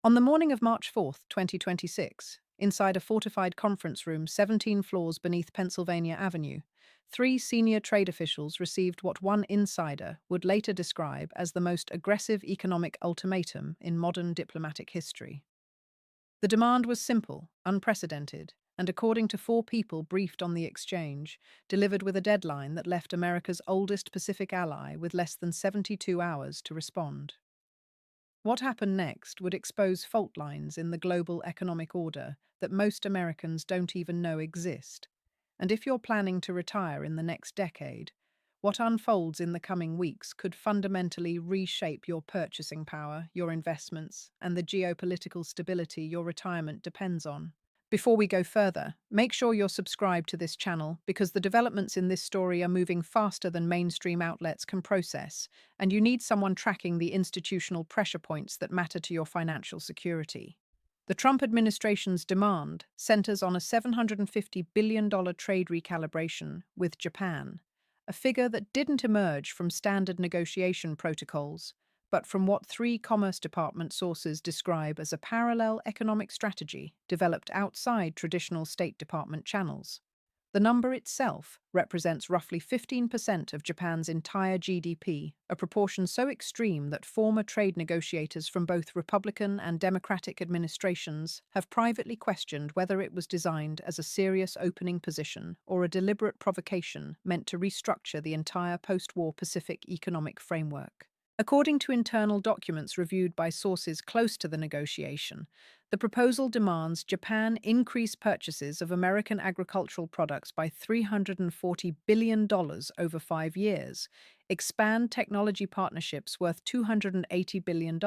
On the morning of March 4th, 2026, inside a fortified conference room 17 floors beneath Pennsylvania Avenue, three senior trade officials received what one insider would later describe as the most aggressive economic ultimatum in modern diplomatic history. The demand was simple, unprecedented, and according to four people briefed on the exchange, delivered with a deadline that left America's oldest Pacific ally with less than 72 hours to respond. What happened next would expose fault lines in the global economic order that most Americans don't even know exist. And if you're planning to retire in the next decade, what unfolds in the coming weeks could fundamentally reshape your purchasing power, your investments, and the geopolitical stability your retirement depends on. Before we go further, make sure you're subscribed to this channel because the developments in this story are moving faster than mainstream outlets can process, and you need someone tracking the institutional pressure points that matter to your financial security. The Trump administration's demand centers on a $750 billion trade recalibration with Japan, a figure that didn't emerge from standard negotiation protocols, but from what three Commerce Department sources describe as a parallel economic strategy developed outside traditional State Department channels. The number itself represents roughly 15% of Japan's entire GDP, a proportion so extreme that former trade negotiators from both Republican and Democratic administrations have privately questioned whether it was designed as a serious opening position or a deliberate provocation meant to restructure the entire post-war Pacific economic framework. According to internal documents reviewed by sources close to the negotiation, the proposal demands Japan increase purchases of American agricultural products by $340 billion over 5 years, expand technology partnerships worth $280 billion,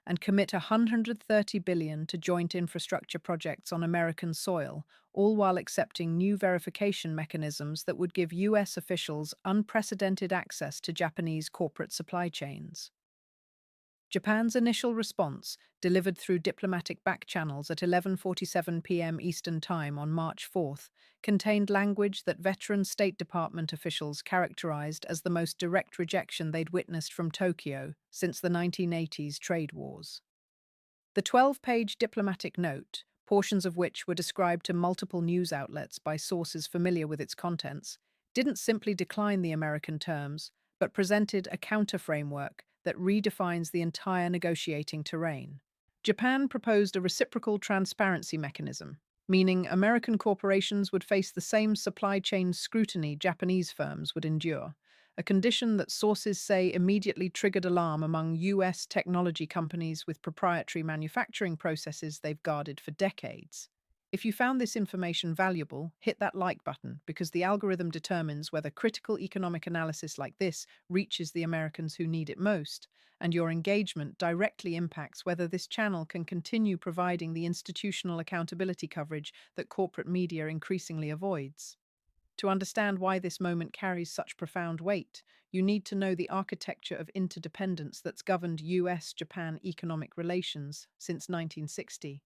and commit $130 billion to joint infrastructure projects on American soil, all while accepting new verification mechanisms that would give US officials unprecedented access to Japanese corporate supply chains. Japan's initial response, delivered through diplomatic back channels at 11:47 p.m. Eastern Time on March 4th, contained language that veteran State Department officials characterized as the most direct rejection they'd witnessed from Tokyo since the 1980s trade wars. The 12-page diplomatic note, portions of which were described to multiple news outlets by sources familiar with its contents, didn't simply decline the American terms, but presented a counter-framework that redefines the entire negotiating terrain. Japan proposed a reciprocal transparency mechanism, meaning American corporations would face the same supply chain scrutiny Japanese firms would endure, a condition that sources say immediately triggered alarm among US technology companies with proprietary manufacturing processes they've guarded for decades. If you found this information valuable, hit that like button because the algorithm determines whether critical economic analysis like this reaches the Americans who need it most, and your engagement directly impacts whether this channel can continue providing the institutional accountability coverage that corporate media increasingly avoids. To understand why this moment carries such profound weight, you need to know the architecture of interdependence that's governed US-Japan economic relations since 1960.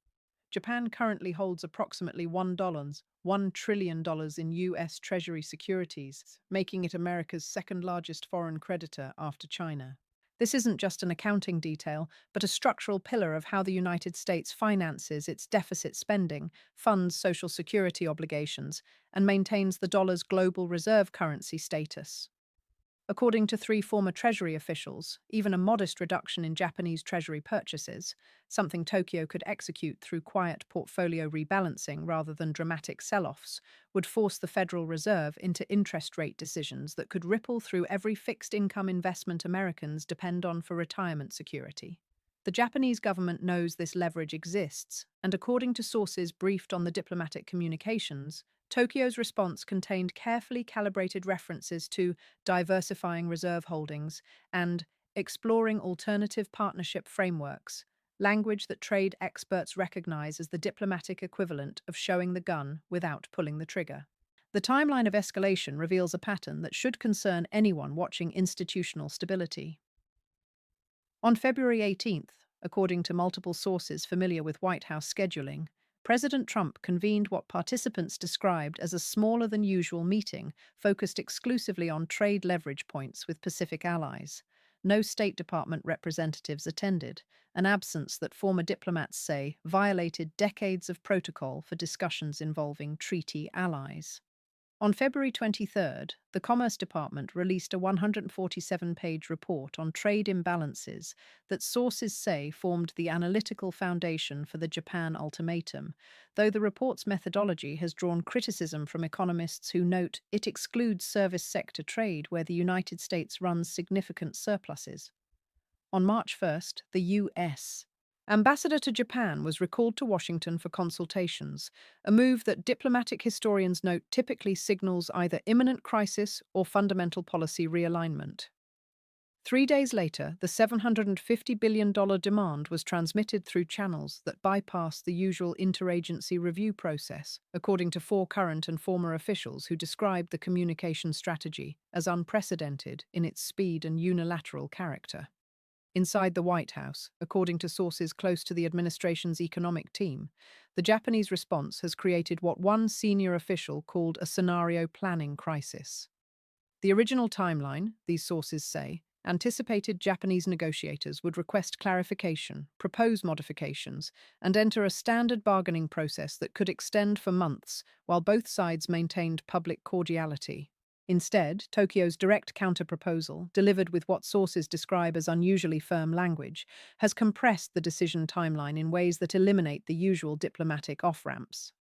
Japan currently holds approximately $1 trillion in US Treasury securities, making it America's second largest foreign creditor after China. This isn't just an accounting detail, but a structural pillar of how the United States finances its deficit spending, funds social security obligations, and maintains the dollar's global reserve currency status. According to three former Treasury officials, even a modest reduction in Japanese Treasury purchases, something Tokyo could execute through quiet portfolio rebalancing rather than dramatic sell-offs, would force the Federal Reserve into interest rate decisions that could ripple through every fixed-income investment Americans depend on for retirement security. The Japanese government knows this leverage exists, and according to sources briefed on the diplomatic communications, Tokyo's response contained carefully calibrated references to diversifying reserve holdings and exploring alternative partnership frameworks, language that trade experts recognize as the diplomatic equivalent of showing the gun without pulling the trigger. The timeline of escalation reveals a pattern that should concern anyone watching institutional stability. On February 18th, according to multiple sources familiar with White House scheduling, President Trump convened what participants described as a smaller than usual meeting focused exclusively on trade leverage points with Pacific allies. No State Department representatives attended, an absence that former diplomats say violated decades of protocol for discussions involving treaty allies. On February 23rd, the Commerce Department released a 147-page report on trade imbalances that sources say formed the analytical foundation for the Japan ultimatum, though the report's methodology has drawn criticism from economists who note it excludes service sector trade where the United States runs significant surpluses. On March 1st, the U.S. ambassador to Japan was recalled to Washington for consultations, a move that diplomatic historians note typically signals either imminent crisis or fundamental policy realignment. 3 days later, the $750 billion demand was transmitted through channels that bypassed the usual interagency review process, according to 4 current and former officials who described the communication strategy as unprecedented in its speed and unilateral character. Inside the White House, according to sources close to the administration's economic team, the Japanese response has created what one senior official called a scenario planning crisis. The original timeline, these sources say, anticipated Japanese negotiators would request clarification, propose modifications, and enter a standard bargaining process that could extend for months while both sides maintained public cordiality. Instead, Tokyo's direct counter-proposal, delivered with what sources describe as unusually firm language, has compressed the decision timeline in ways that eliminate the usual diplomatic off-ramps.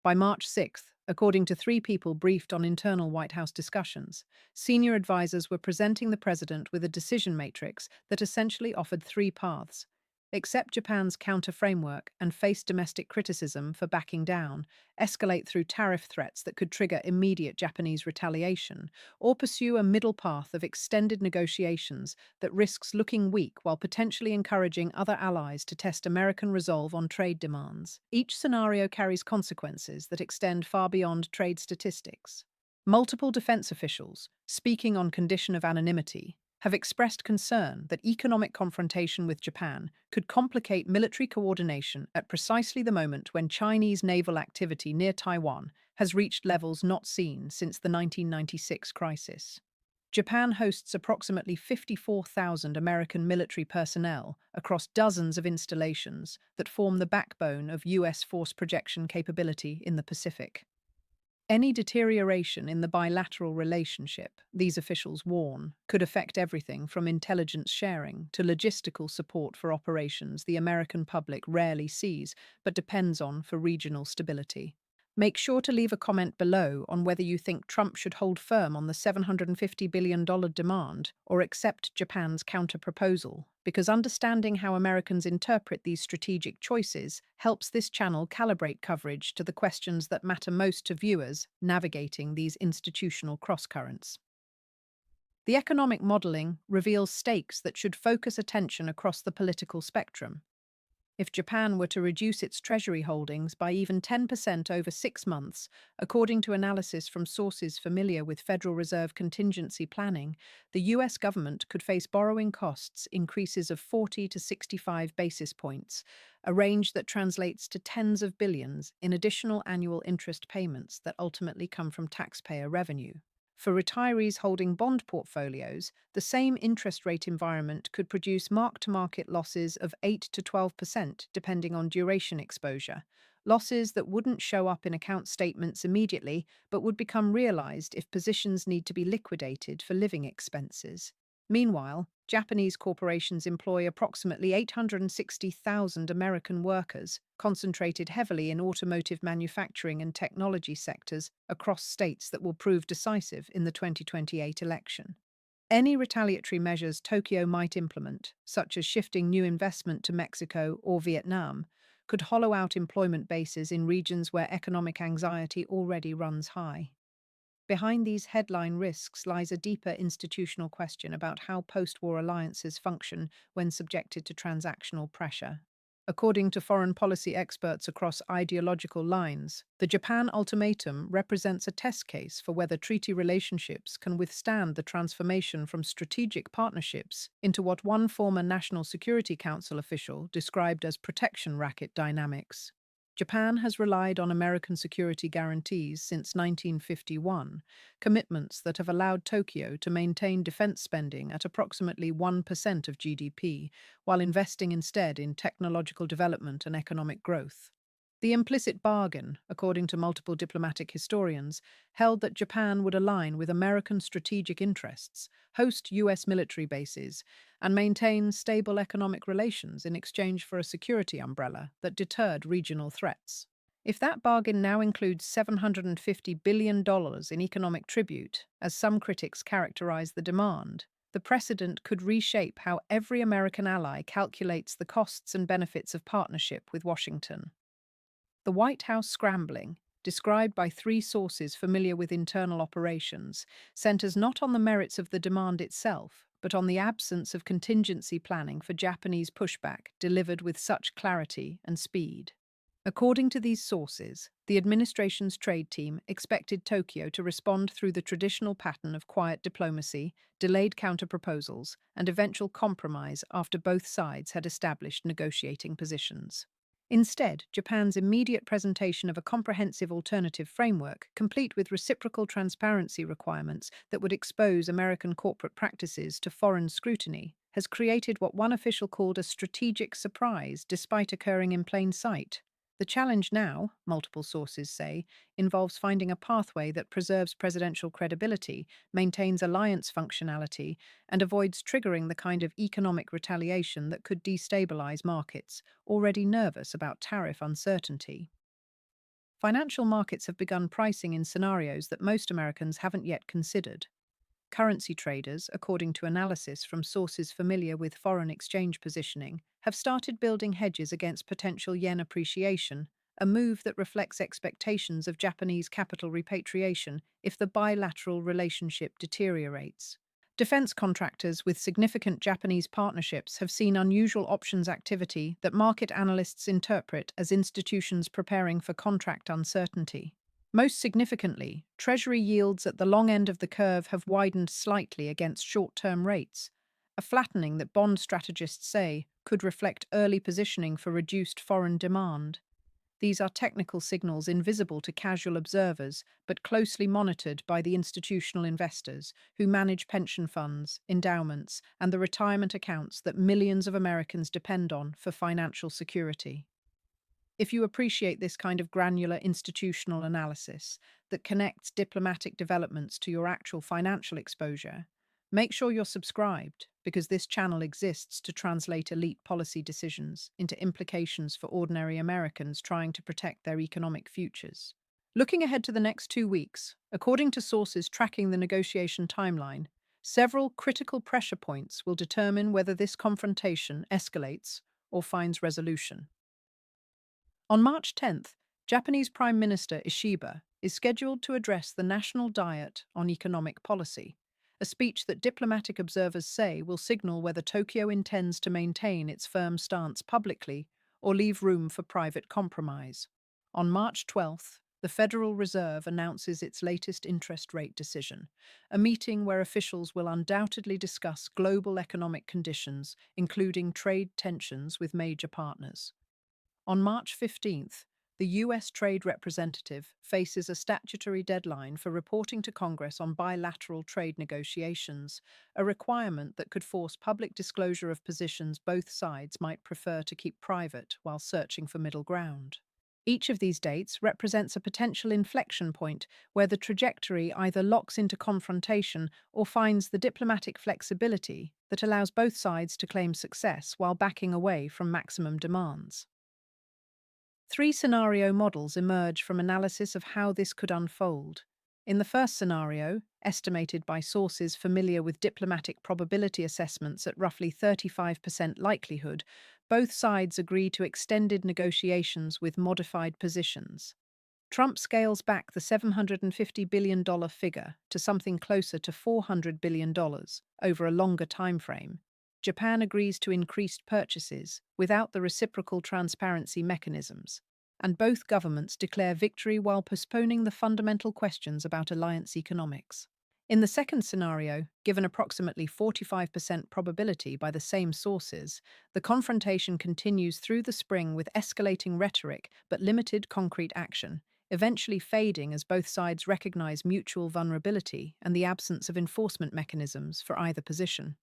By March 6th, according to 3 people briefed on internal White House discussions, senior advisers were presenting the president with a decision matrix that essentially offered 3 paths: accept Japan's counter-framework and face domestic criticism for backing down, escalate through tariff threats that could trigger immediate Japanese retaliation, or pursue a middle path of extended negotiations that risks looking weak while potentially encouraging other allies to test American resolve on trade demands. Each scenario carries consequences that extend far beyond trade statistics. Multiple defense officials, speaking on condition of anonymity, have expressed concern that economic confrontation with Japan could complicate military coordination at precisely the moment when Chinese naval activity near Taiwan has reached levels not seen since the 1996 crisis. Japan hosts approximately 54,000 American military personnel across dozens of installations that form the backbone of U.S. force projection capability in the Pacific. Any deterioration in the bilateral relationship, these officials warn, could affect everything from intelligence sharing to logistical support for operations the American public rarely sees but depends on for regional stability. Make sure to leave a comment below on whether you think Trump should hold firm on the $750 billion demand or accept Japan's counter-proposal, because understanding how Americans interpret these strategic choices helps this channel calibrate coverage to the questions that matter most to viewers navigating these institutional crosscurrents. The economic modeling reveals stakes that should focus attention across the political spectrum. If Japan were to reduce its Treasury holdings by even 10% over 6 months, according to analysis from sources familiar with Federal Reserve contingency planning, the US government could face borrowing costs increases of 40 to 65 basis points, a range that translates to tens of billions in additional annual interest payments that ultimately come from taxpayer revenue. For retirees holding bond portfolios, the same interest rate environment could produce mark-to-market losses of 8 to 12% depending on duration exposure, losses that wouldn't show up in account statements immediately but would become realized if positions need to be liquidated for living expenses. Meanwhile, Japanese corporations employ approximately 860,000 American workers, concentrated heavily in automotive manufacturing and technology sectors across states that will prove decisive in the 2028 election. Any retaliatory measures Tokyo might implement, such as shifting new investment to Mexico or Vietnam, could hollow out employment bases in regions where economic anxiety already runs high. Behind these headline risks lies a deeper institutional question about how post-war alliances function when subjected to transactional pressure. According to foreign policy experts across ideological lines, the Japan ultimatum represents a test case for whether treaty relationships can withstand the transformation from strategic partnerships into what one former National Security Council official described as protection racket dynamics. Japan has relied on American security guarantees since 1951, commitments that have allowed Tokyo to maintain defense spending at approximately 1% of GDP, while investing instead in technological development and economic growth. The implicit bargain, according to multiple diplomatic historians, held that Japan would align with American strategic interests, host U.S. military bases, and maintain stable economic relations in exchange for a security umbrella that deterred regional threats. If that bargain now includes $750 billion in economic tribute, as some critics characterize the demand, the precedent could reshape how every American ally calculates the costs and benefits of partnership with Washington. The White House scrambling, described by three sources familiar with internal operations, centers not on the merits of the demand itself, but on the absence of contingency planning for Japanese pushback delivered with such clarity and speed. According to these sources, the administration's trade team expected Tokyo to respond through the traditional pattern of quiet diplomacy, delayed counterproposals, and eventual compromise after both sides had established negotiating positions. Instead, Japan's immediate presentation of a comprehensive alternative framework, complete with reciprocal transparency requirements that would expose American corporate practices to foreign scrutiny, has created what one official called a strategic surprise despite occurring in plain sight. The challenge now, multiple sources say, involves finding a pathway that preserves presidential credibility, maintains alliance functionality, and avoids triggering the kind of economic retaliation that could destabilize markets, already nervous about tariff uncertainty. Financial markets have begun pricing in scenarios that most Americans haven't yet considered. Currency traders, according to analysis from sources familiar with foreign exchange positioning, have started building hedges against potential yen appreciation, a move that reflects expectations of Japanese capital repatriation if the bilateral relationship deteriorates. Defense contractors with significant Japanese partnerships have seen unusual options activity that market analysts interpret as institutions preparing for contract uncertainty. Most significantly, Treasury yields at the long end of the curve have widened slightly against short-term rates, a flattening that bond strategists say could reflect early positioning for reduced foreign demand. These are technical signals invisible to casual observers, but closely monitored by the institutional investors who manage pension funds, endowments, and the retirement accounts that millions of Americans depend on for financial security. If you appreciate this kind of granular institutional analysis that connects diplomatic developments to your actual financial exposure, make sure you're subscribed, because this channel exists to translate elite policy decisions into implications for ordinary Americans trying to protect their economic futures. Looking ahead to the next 2 weeks, according to sources tracking the negotiation timeline, several critical pressure points will determine whether this confrontation escalates or finds resolution. On March 10th, Japanese Prime Minister Ishiba is scheduled to address the National Diet on Economic Policy, a speech that diplomatic observers say will signal whether Tokyo intends to maintain its firm stance publicly or leave room for private compromise. On March 12th, the Federal Reserve announces its latest interest rate decision, a meeting where officials will undoubtedly discuss global economic conditions, including trade tensions with major partners. On March 15th, the U.S. Trade Representative faces a statutory deadline for reporting to Congress on bilateral trade negotiations, a requirement that could force public disclosure of positions both sides might prefer to keep private while searching for middle ground. Each of these dates represents a potential inflection point where the trajectory either locks into confrontation or finds the diplomatic flexibility that allows both sides to claim success while backing away from maximum demands. 3 scenario models emerge from analysis of how this could unfold. In the first scenario, estimated by sources familiar with diplomatic probability assessments at roughly 35% likelihood, both sides agree to extended negotiations with modified positions. Trump scales back the $750 billion figure to something closer to $400 billion over a longer timeframe. Japan agrees to increased purchases without the reciprocal transparency mechanisms, and both governments declare victory while postponing the fundamental questions about alliance economics. In the second scenario, given approximately 45% probability by the same sources, the confrontation continues through the spring with escalating rhetoric but limited concrete action, eventually fading as both sides recognize mutual vulnerability and the absence of enforcement mechanisms for either position.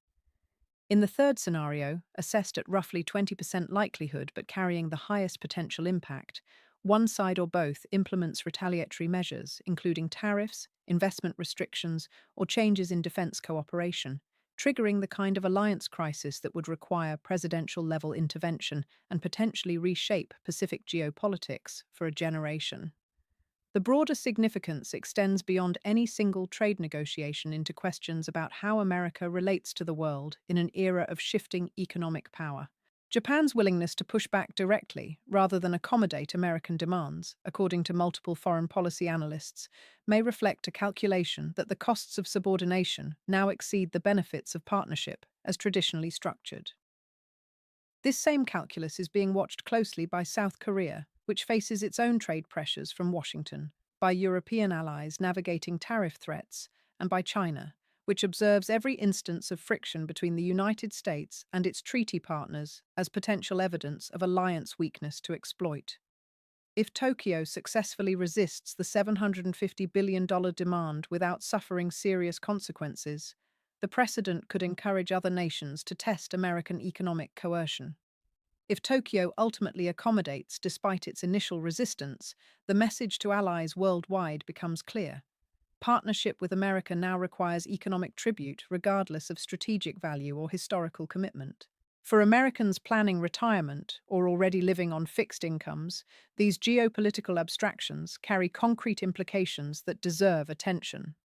In the third scenario, assessed at roughly 20% likelihood but carrying the highest potential impact, one side or both implements retaliatory measures, including tariffs, investment restrictions, or changes in defense cooperation, triggering the kind of alliance crisis that would require presidential level intervention and potentially reshape Pacific geopolitics for a generation. The broader significance extends beyond any single trade negotiation into questions about how America relates to the world in an era of shifting economic power. Japan's willingness to push back directly, rather than accommodate American demands, according to multiple foreign policy analysts, may reflect a calculation that the costs of subordination now exceed the benefits of partnership as traditionally structured. This same calculus is being watched closely by South Korea, which faces its own trade pressures from Washington, by European allies navigating tariff threats, and by China, which observes every instance of friction between the United States and its treaty partners as potential evidence of alliance weakness to exploit. If Tokyo successfully resists the $750 billion demand without suffering serious consequences, the precedent could encourage other nations to test American economic coercion. If Tokyo ultimately accommodates despite its initial resistance, the message to allies worldwide becomes clear. Partnership with America now requires economic tribute regardless of strategic value or historical commitment. For Americans planning retirement or already living on fixed incomes, these geopolitical abstractions carry concrete implications that deserve attention.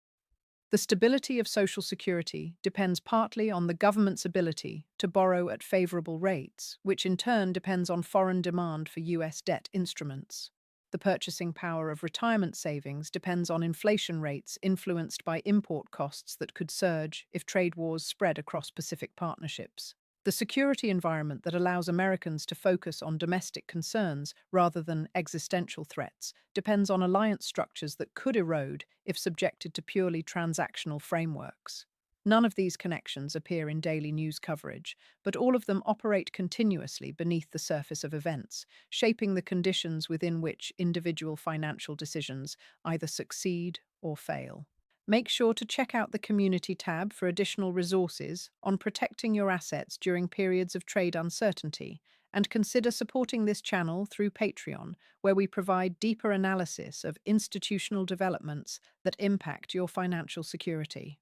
The stability of Social Security depends partly on the government's ability to borrow at favorable rates, which in turn depends on foreign demand for US debt instruments. The purchasing power of retirement savings depends on inflation rates influenced by import costs that could surge if trade wars spread across Pacific partnerships. The security environment that allows Americans to focus on domestic concerns rather than existential threats depends on alliance structures that could erode if subjected to purely transactional frameworks. None of these connections appear in daily news coverage, but all of them operate continuously beneath the surface of events, shaping the conditions within which individual financial decisions either succeed or fail. Make sure to check out the Community tab for additional resources on protecting your assets during periods of trade uncertainty, and consider supporting this channel through Patreon, where we provide deeper analysis of institutional developments that impact your financial security.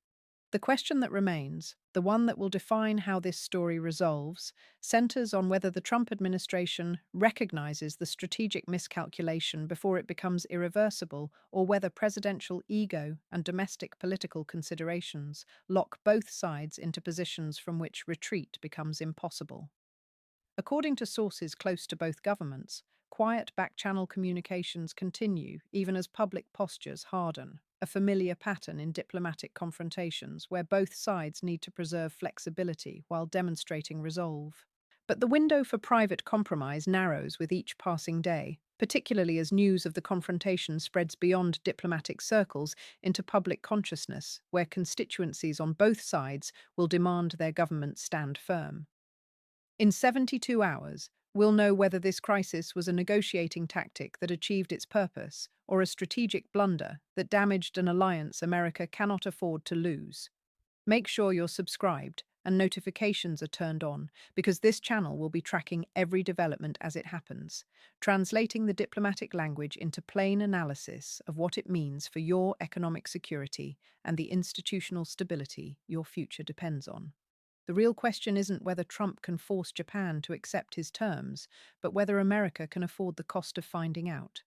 The question that remains, the one that will define how this story resolves, centers on whether the Trump administration recognizes the strategic miscalculation before it becomes irreversible, or whether presidential ego and domestic political considerations lock both sides into positions from which retreat becomes impossible. According to sources close to both governments, quiet back-channel communications continue even as public postures harden, a familiar pattern in diplomatic confrontations where both sides need to preserve flexibility while demonstrating resolve. But the window for private compromise narrows with each passing day, particularly as news of the confrontation spreads beyond diplomatic circles into public consciousness, where constituencies on both sides will demand their governments stand firm. In 72 hours, we'll know whether this crisis was a negotiating tactic that achieved its purpose or a strategic blunder that damaged an alliance America cannot afford to lose. Make sure you're subscribed and notifications are turned on, because this channel will be tracking every development as it happens, translating the diplomatic language into plain analysis of what it means for your economic security and the institutional stability your future depends on. The real question isn't whether Trump can force Japan to accept his terms, but whether America can afford the cost of finding out.